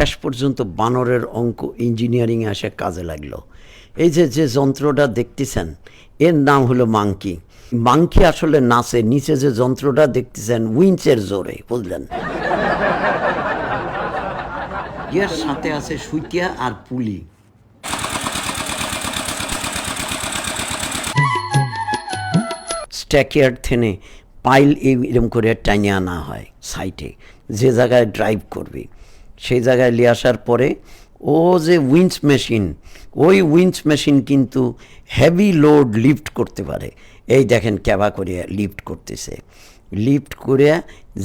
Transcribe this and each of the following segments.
শেষ পর্যন্ত বানরের অঙ্ক ইঞ্জিনিয়ারিংয়ে এসে কাজে লাগলো। এই যে যে যন্ত্রটা দেখতেছেন এর নাম হলো মাংকি। মাংকি আসলে নাচে, নিচে যে যন্ত্রটা দেখতেছেন উইঞ্চের জোরে, বুঝলেন? এর সাথে আছে সুইটিয়া আর পুলি। স্ট্যাকইয়ার্ড থেনে পাইল এরম করে টানিয়ে আনা হয় সাইটে, যে জায়গায় ড্রাইভ করবে সেই জায়গায় নিয়ে আসার পরে ও যে উইঞ্চ মেশিন, ওই উইঞ্চ মেশিন কিন্তু হেভি লোড লিফট করতে পারে। এই দেখেন ক্যাবা করে লিফট করতেছে, লিফট করে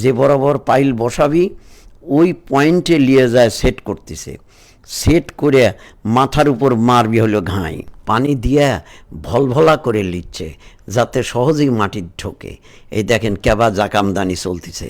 যে বরাবর পাইল বসাবি ওই পয়েন্টে নিয়ে যায় সেট করতেছে। সেট করে মাথার উপর মারবি হলো ঘাই, পানি দিয়া ভলভলা করে লিচ্ছে যাতে সহজেই মাটির ঢোকে। এই দেখেন ক্যাবা জাকামদানি চলতেছে।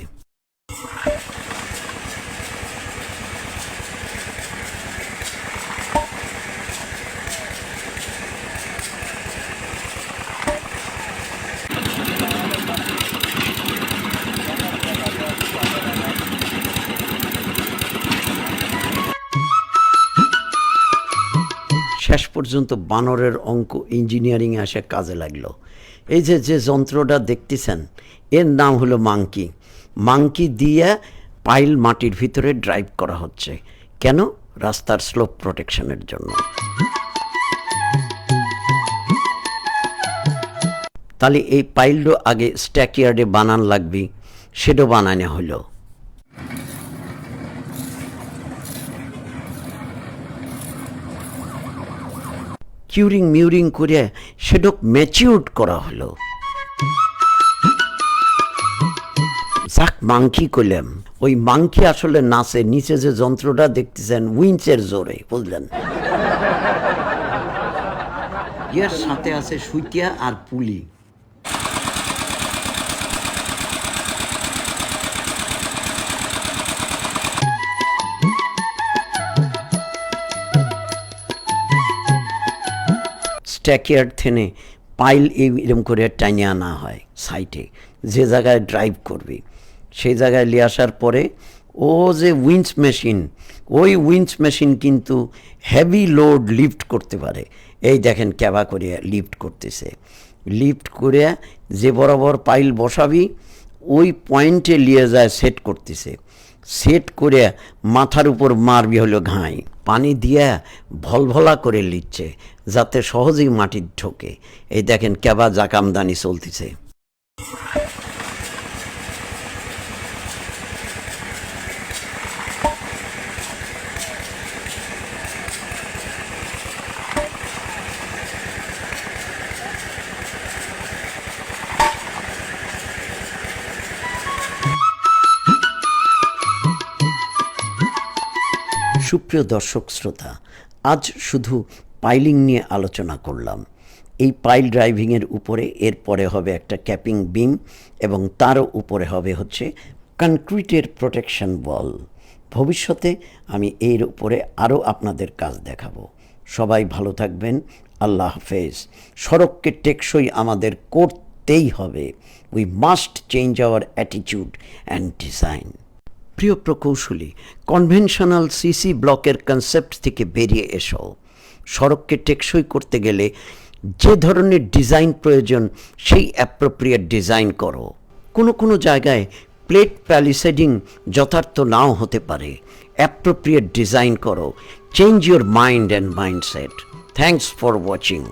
শেষ পর্যন্ত বানরের অঙ্ক ইঞ্জিনিয়ারিংয়ে এসে কাজে লাগলো। এই যে যে যন্ত্রটা দেখতেছেন এর নাম হলো মাংকি। মাংকি দিয়ে পাইল মাটির ভিতরে ড্রাইভ করা হচ্ছে। কেন? রাস্তার স্লোপ প্রোটেকশনের জন্য। তাহলে এই পাইলটা আগে স্ট্যাকইয়ার্ডে বানান লাগবে, সেটাও বানানো হলো। কিউরিং মিউরিং করে সেটা ম্যাচিউরড করা হলো। যাক মাংকি করলাম, ওই মাংকি আসলে নাচে, নিচে যে যন্ত্রটা দেখতেছেন উইঞ্চের জোরে, বুঝলেন? এর সাথে আছে সুইটিয়া আর পুলি। স্ট্যাকইয়ার্ড থেনে পাইল এরম করে টানিয়ে আনা হয় সাইটে, যে জায়গায় ড্রাইভ করবে সেই জায়গায় নিয়ে আসার পরে ও যে উইঞ্চ মেশিন, ওই উইঞ্চ মেশিন কিন্তু হেভি লোড লিফট করতে পারে। এই দেখেন ক্যাবা করে লিফট করতেছে, লিফট করে যে বরাবর পাইল বসাবি ওই পয়েন্টে নিয়ে যায় সেট করতেছে। সেট করে মাথার উপর মারবি হলো ঘাই, পানি দিয়া ভলভলা করে লিচ্ছে যাতে সহজেই মাটির ঢোকে। এই দেখেন ক্যাবা জাকামদানি চলতেছে। সুপ্রিয় দর্শক শ্রোতা, আজ শুধু পাইলিং নিয়ে আলোচনা করলাম। এই পাইল ড্রাইভিংয়ের উপরে এরপরে হবে একটা ক্যাপিং বিম এবং তারও উপরে হবে হচ্ছে কনক্রিটের প্রোটেকশন ওয়াল। ভবিষ্যতে আমি এর উপরে আরও আপনাদের কাজ দেখাবো। সবাই ভালো থাকবেন, আল্লাহ হাফেজ। সড়ককে টেকসই আমাদের করতেই হবে। We must change our attitude and design. প্রিয় প্রকৌশলী, কনভেনশনাল সিসি ব্লকের কনসেপ্ট থেকে বেরিয়ে এসো। সড়ককে টেকসই করতে গেলে যে ধরনের ডিজাইন প্রয়োজন সেই অ্যাপ্রোপ্রিয়েট ডিজাইন করো। কোনো জায়গায় প্লেট প্যালিসেডিং যথার্থ নাও হতে পারে। অ্যাপ্রোপ্রিয়েট ডিজাইন করো। Change your mind and mindset. Thanks for watching.